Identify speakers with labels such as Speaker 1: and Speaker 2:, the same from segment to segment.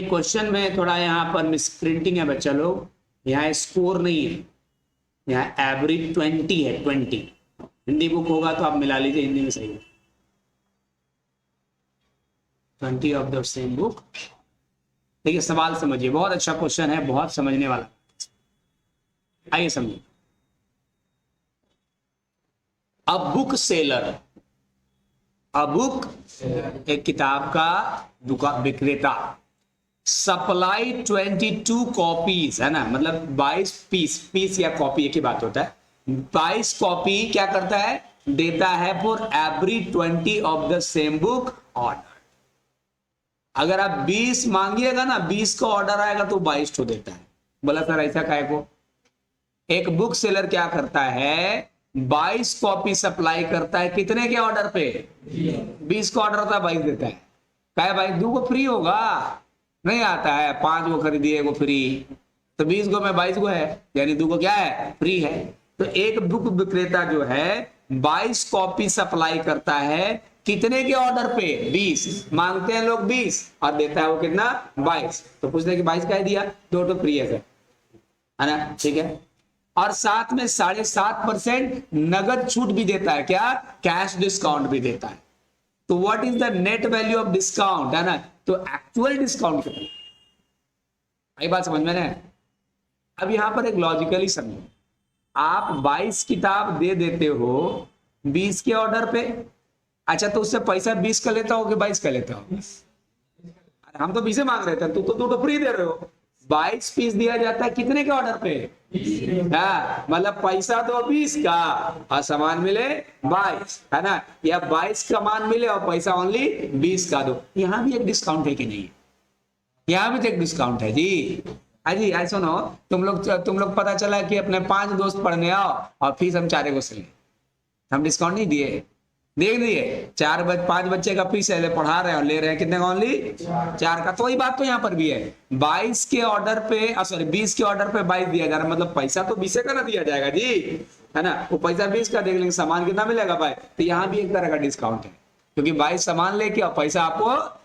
Speaker 1: Question में थोड़ा यहाँ पर मिस प्रिंटिंग है बच्चा लोग, यहाँ स्कोर नहीं है, यहाँ एवरेज 20 है, 20। हिंदी बुक होगा तो आप मिला लीजिए, हिंदी में सही है 20 ऑफ द सेम बुक। देखिए सवाल समझिए, बहुत अच्छा क्वेश्चन है, बहुत समझने वाला। आइए समझिए। A book seller, a book एक किताब का दुकान विक्रेता, सप्लाई 22 कॉपीज, है ना, मतलब 22 पीस, पीस या कॉपी एक ही बात होता है, 22 कॉपी क्या करता है, देता है for every 20 of the same book order. अगर आप 20 मांगिएगा ना, 20 का ऑर्डर आएगा तो 22 तो देता है। बोला सर ऐसा काहे को? एक बुक सेलर क्या करता है, 22 कॉपी सप्लाई करता है, कितने के ऑर्डर पे? 20 का ऑर्डर था, 22 देता है। कहे भाई 2 को फ्री होगा, नहीं आता है, 5 को खरीदिए को फ्री, तो 20 को में 22 को है, यानी 2 को क्या है, फ्री है। तो एक बुक विक्रेता जो है 22 कॉपी सप्लाई करता है, कितने के ऑर्डर पे? 20। मांगते हैं लोग 20 और देता है वो कितना? 22। तो पूछते हैं कि 22 का दिया, 2 तो फ्री है ना, ठीक है। और साथ में 7.5% नगद छूट भी देता है, क्या? कैश डिस्काउंट भी देता है। तो what is the net value of discount, है ना, तो एक्चुअल डिस्काउंट कितना? आई बात समझ में ना? अब यहां पर एक लॉजिकली समझो, आप 22 किताब दे देते हो 20 के ऑर्डर पे, अच्छा तो उससे पैसा 20 का लेता हो कि 22 का लेता हो? हम तो 20 मांग रहे थे, तू तो फ्री दे रहे हो। 22 पीस दिया जाता है कितने के ऑर्डर पे? हाँ, मतलब पैसा तो 20 का और सामान मिले 22, है ना, या 22 का मान मिले और पैसा ओनली 20 का दो। यहां भी एक डिस्काउंट है कि नहीं है? यहां भी तो एक डिस्काउंट है जी। जी ऐसा सुनो, तुम लोग पता चला कि अपने 5 दोस्त पढ़ने आओ और फीस हम 4 को से ले, हम डिस्काउंट नहीं दिए, देख दिए 5 बच्चे का फीस है, पढ़ा रहे हैं और ले रहे हैं कितने का? ओनली 4 का। तो वही बात तो यहाँ पर भी है, 22 के ऑर्डर पे, सॉरी 20 के ऑर्डर पे 22 दिया जा रहा है, मतलब पैसा तो 20 का ना दिया जाएगा जी, है ना, वो पैसा 20 का देख लेंगे, सामान कितना मिलेगा भाई? तो यहाँ भी एक तरह का डिस्काउंट है, क्योंकि 22 सामान लेके और पैसा आपको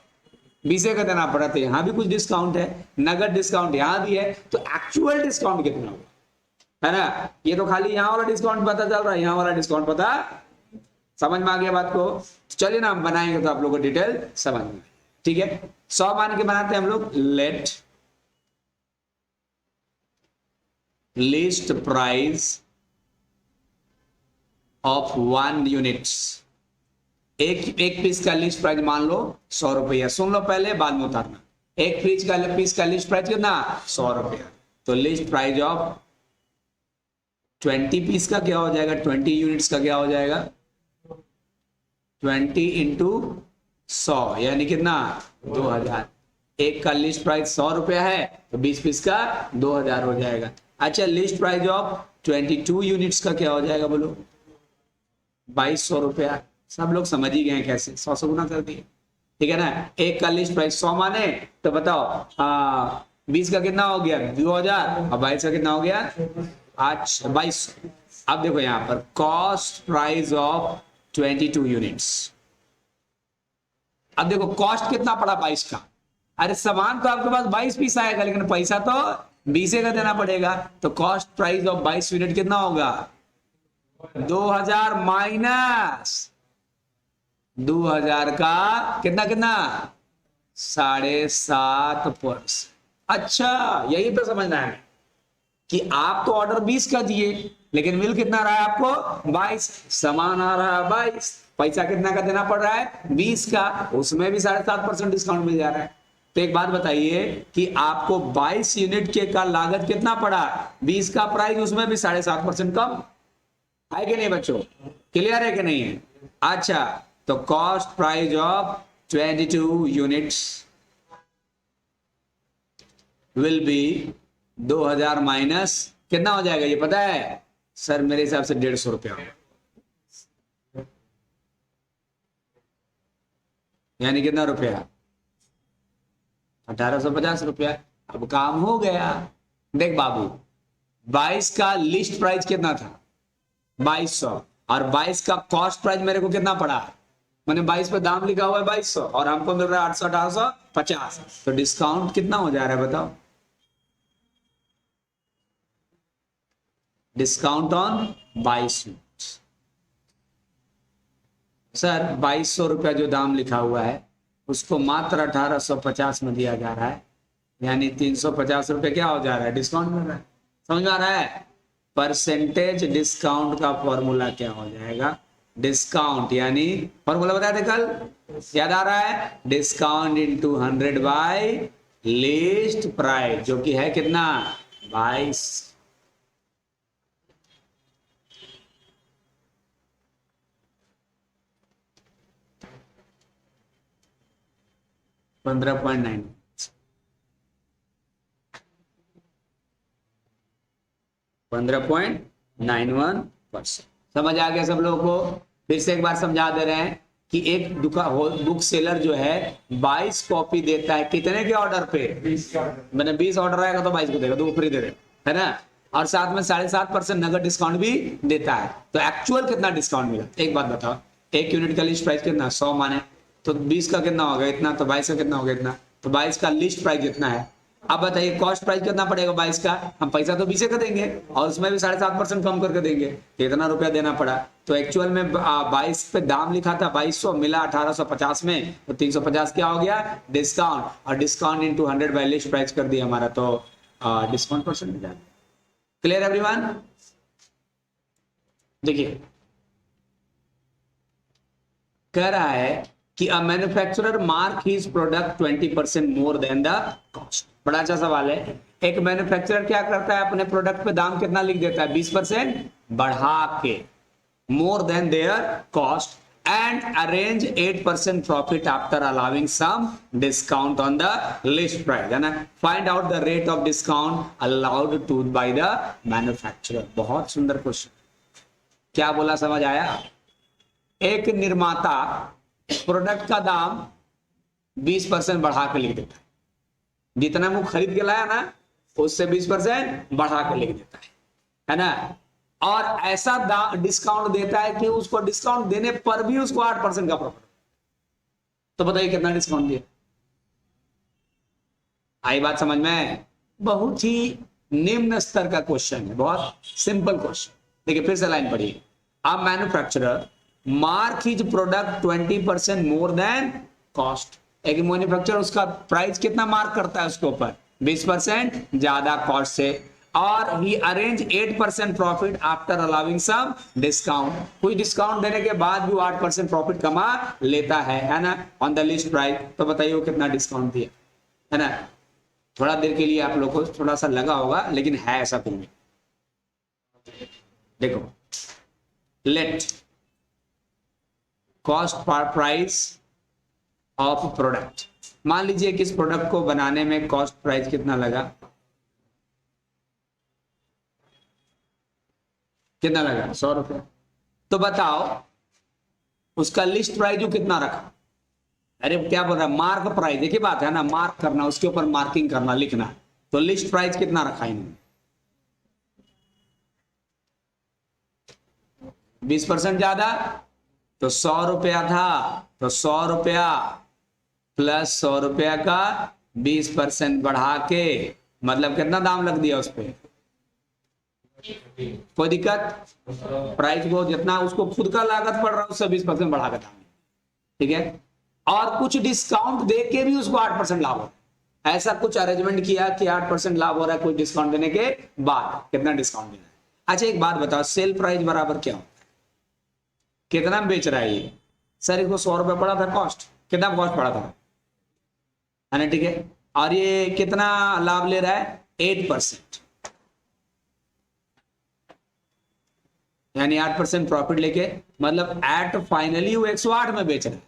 Speaker 1: 20 का देना पड़ा, तो यहाँ भी कुछ डिस्काउंट है, नगद डिस्काउंट यहाँ भी है। तो एक्चुअल डिस्काउंट कितना होगा, है ना? ये तो खाली यहाँ वाला डिस्काउंट पता चल रहा है, यहाँ वाला डिस्काउंट पता समझ में आ गया बात को? चलिए ना हम बनाएंगे तो आप लोगों को डिटेल समझ में, ठीक है। 100 मान के बनाते हैं हम लोग। Let list price of 1 units, एक पीस का लिस्ट प्राइस मान लो 100 रुपया। सुन लो पहले, बाद में उतारना। एक पीस का लिस्ट प्राइस कितना? 100 रुपया। तो लिस्ट प्राइस ऑफ 20 पीस का क्या हो जाएगा? 20 यूनिट्स का क्या हो जाएगा? 20 इंटू 100 यानी कितना? 2000। एक का लिस्ट प्राइस 100 रुपया है, तो 20 पीस का 2000 हो जाएगा। अच्छा, लिस्ट प्राइस ऑफ 22 यूनिट्स का क्या हो जाएगा बोलो? 2200 रुपया। सब लोग समझ ही गए कैसे, 100 से गुना कर दिए, ठीक है ना। एक का लिस्ट प्राइस 100 माने, तो बताओ 20 का कितना हो गया? 2000। और 22 का कितना हो गया? 2200। अब देखो यहां पर कॉस्ट प्राइस ऑफ 22 यूनिट्स। अब देखो कॉस्ट कितना पड़ा? 22 का। अरे सामान तो आपके पास 22 पीस आएगा, लेकिन पैसा तो 20 का देना पड़ेगा। तो कॉस्ट प्राइस ऑफ 22 यूनिट कितना होगा? 2000 माइनस 2000 का कितना 7.5%। अच्छा, यही तो समझना है कि आप तो ऑर्डर 20 का दिए, लेकिन मिल कितना रहा है आपको? 22। सामान आ रहा है 22, पैसा कितना का देना पड़ रहा है? 20 का। उसमें भी 7.5% डिस्काउंट मिल जा रहा है। तो एक बात बताइए कि आपको 22 यूनिट के का लागत कितना पड़ा? 20 का प्राइस, उसमें भी 7.5% कम है कि नहीं बच्चों? क्लियर है कि नहीं है? अच्छा, तो cost price of 22 units will be 2000 minus कितना हो जाएगा ये पता है? सर मेरे हिसाब से 150 रुपया होगा। यानी कितना रुपया? 1850 रुपया। अब काम हो गया। देख बाबू, 22 का लिस्ट प्राइस कितना था? 2200। और 22 का कॉस्ट प्राइस मेरे को कितना पड़ा? मैंने 22 पे दाम लिखा हुआ है 2200 और हमको मिल रहा है 800 850, तो डिस्काउंट कितना हो जा रहा है बताओ? Discount on 22 notes. सर 2200 रुपया जो दाम लिखा हुआ है उसको मात्र 1850 में दिया जा रहा है, यानी 350 रुपये क्या हो जा रहा है? डिस्काउंट मिल रहा है। समझ में आ रहा है? परसेंटेज डिस्काउंट का फॉर्मूला क्या हो जाएगा? डिस्काउंट यानी फॉर्मूला बताया थे कल, याद आ रहा है? Discount into 100 by list price, जो कि है कितना? 22। 15.9। 15.91%। समझ आ गया सब लोगों को? फिर से एक बार समझा दे रहे हैं कि एक बुक सेलर जो है 22 कॉपी देता है कितने के ऑर्डर पे? मैंने 20 ऑर्डर आएगा तो 22 को देगा, 2 फ्री दे देगा, है ना? और साथ में 7.5% नगद डिस्काउंट भी देता है। तो एक्चुअल कितना डिस्काउंट मिला एक बात बताओ? 1 यूनिट का लिस्ट प्राइस कितना? 100 माने तो 20 का कितना होगा? इतना। तो 22 का कितना होगा? इतना। तो 22 का लिस्ट प्राइस कितना है? अब बताइए कॉस्ट प्राइस कितना पड़ेगा 22 का? हम पैसा तो 20 का देंगे और उसमें भी 7.5% कम करके देंगे, कितना रुपया देना पड़ा? तो एक्चुअल में 22 पे दाम लिखा था 2200, मिला 1850 में, तो 350 क्या हो गया? डिस्काउंट। और discount into 100 by list price कर दिया हमारा, तो डिस्काउंट परसेंट मिल जाएगा। Clear everyone? देखिए कह रहा है कि a manufacturer mark his product 20% more than the cost. बड़ा अच्छा सवाल है। एक मैन्युफैक्चरर क्या करता है? अपने प्रोडक्ट पे दाम कितना लिख देता है? 20% बढ़ा के, more than their cost, and arrange 8% profit after allowing some discount on the list price, है ना? Find out the rate of discount allowed to by the manufacturer. बहुत सुंदर क्वेश्चन। क्या बोला, समझ आया? एक निर्माता प्रोडक्ट का दाम 20% बढ़ा के लिख देता है, जितना वो खरीद के लाया ना उससे 20% बढ़ा के लिख देता है ना? और ऐसा डिस्काउंट देता है कि उसको डिस्काउंट देने पर भी उसको 8% का प्रॉफिट। तो बताइए कितना डिस्काउंट दिया? आई बात समझ में? बहुत ही निम्न स्तर का क्वेश्चन है, बहुत सिंपल क्वेश्चन। देखिए फिर से लाइन पढ़िए। A manufacturer mark his product 20% more than cost. एक मैन्युफैक्चरर उसका प्राइस कितना मार्क करता है उसके ऊपर? 20% ज्यादा कॉस्ट से, और he arrange 8% profit after allowing some discount. कोई डिस्काउंट देने के बाद भी 8% प्रॉफिट कमा लेता है ना, ऑन द लिस्ट प्राइस। तो बताइए वो कितना डिस्काउंट दिया, है ना? थोड़ा देर के लिए आप लोग को थोड़ा सा लगा होगा, लेकिन है ऐसा कुछ नहीं। देखो, let cost per price of product, मान लीजिए कि इस प्रोडक्ट को बनाने में कॉस्ट प्राइस कितना लगा? कितना लगा? 100 रुपया। तो बताओ उसका लिस्ट प्राइस जो कितना रखा? अरे क्या बोल रहा है? Mark price. देखिए बात है ना, मार्क करना, उसके ऊपर मार्किंग करना, लिखना। तो लिस्ट प्राइस कितना रखा इन्होंने? 20% ज्यादा, तो 100 रुपया था, तो 100 रुपया प्लस 100 रुपया का 20% बढ़ा के, मतलब कितना दाम लग दिया उस पर? कोई दिक्कत? प्राइस को जितना उसको खुद का लागत पड़ रहा है उससे 20% बढ़ा के दाम, ठीक है? और कुछ डिस्काउंट दे के भी उसको 8% लाभ हो, ऐसा कुछ अरेंजमेंट किया कि 8% लाभ हो रहा है कुछ डिस्काउंट देने के बाद। कितना डिस्काउंट देना है? अच्छा एक बात बताओ, सेल प्राइस बराबर क्या होता है? कितना बेच रहा है ये? सर इसको 100 रुपये पड़ा था कॉस्ट, कितना कॉस्ट पड़ा था, है ना? ठीक है। और ये कितना लाभ ले रहा है? 8%, यानी 8% प्रॉफिट लेके, मतलब एट फाइनली वो 108 में बेच रहा है।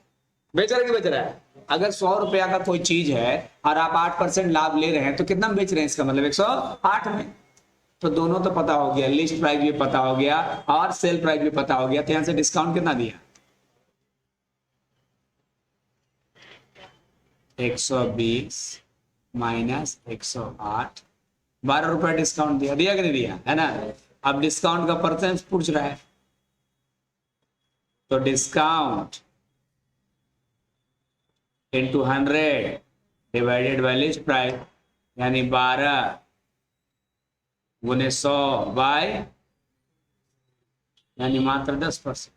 Speaker 1: बेच रहा है कि बेच रहा है? अगर 100 रुपया का कोई चीज है और आप 8% लाभ ले रहे हैं, तो कितना बेच रहे हैं? इसका मतलब 108 में। तो दोनों तो पता हो गया, लिस्ट प्राइस भी पता हो गया और सेल प्राइस भी पता हो गया। तो यहां से डिस्काउंट कितना दिया? 120 माइनस 108, 12 रुपया डिस्काउंट दिया। दिया कि नहीं दिया? है ना? अब डिस्काउंट का परसेंट पूछ रहा है, तो discount into 100 divided by list price, यानी 12 गुने 100 बाय, यानी मात्र 10%।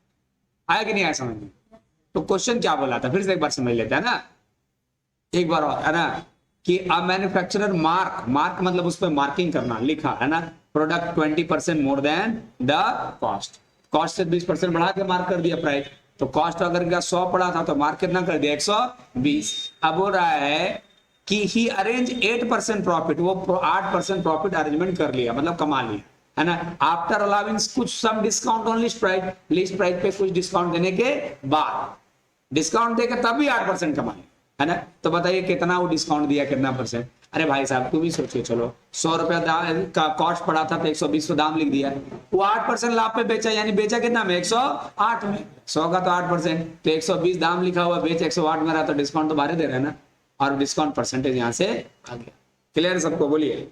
Speaker 1: आया कि नहीं आया समझ में? तो क्वेश्चन क्या बोला था, फिर से एक बार समझ लेते हैं ना, एक बार और, है ना, कि अ मैन्युफैक्चरर मार्क मतलब उस पर मार्किंग करना, लिखा है ना, product 20% more than the cost से 20% बढ़ा के मार्क कर दिया प्राइस। तो कॉस्ट अगर 100 पड़ा था तो मार्क कितना कर दिया, 120। अब हो रहा है कि ही अरेंज 8% प्रॉफिट, वो 8% प्रॉफिट अरेंजमेंट कर लिया, मतलब कमा लिया, है ना, आफ्टर अलाउइंग कुछ some discount on list price पे कुछ डिस्काउंट देने के बाद, डिस्काउंट देकर तब भी 8% कमा लिया, है ना। तो बताइए कितना वो डिस्काउंट दिया, कितना परसेंट? अरे भाई साहब तुम ही सोचिए, चलो 100 रुपया का कॉस्ट पड़ा था तो 120 का दाम लिख दिया, वो 8% लाभ पे बेचा, यानी बेचा कितना में, 108 में, 100 का तो 8%, तो 120 दाम लिखा हुआ, बेच 108 में रहा, तो डिस्काउंट तो बाहर दे रहे हैं ना, और डिस्काउंट परसेंटेज यहां से आ गया। क्लियर सबको, बोलिए।